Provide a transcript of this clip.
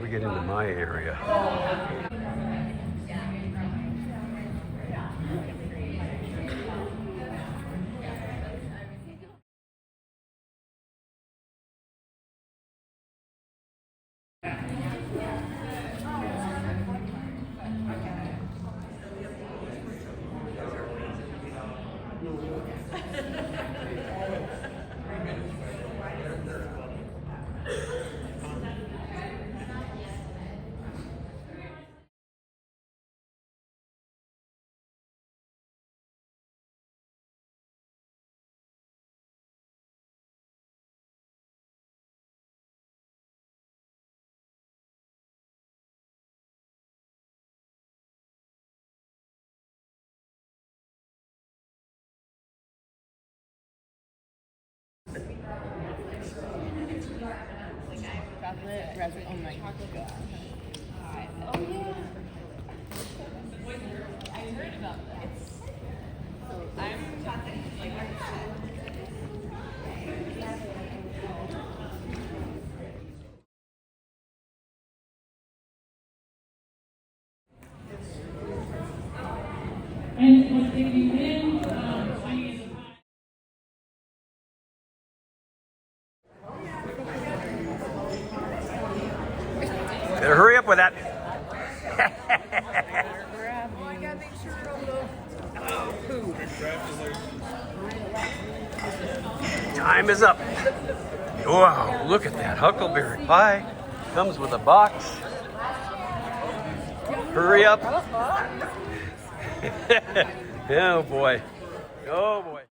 we get into my area. Oh my god. Oh yeah. I heard about that. I'm talking like and what's taking in, Better hurry up with that. oh, I gotta make sure food. Time is up. Wow, look at that huckleberry pie. Comes with a box. Hurry up. Oh boy. Oh boy.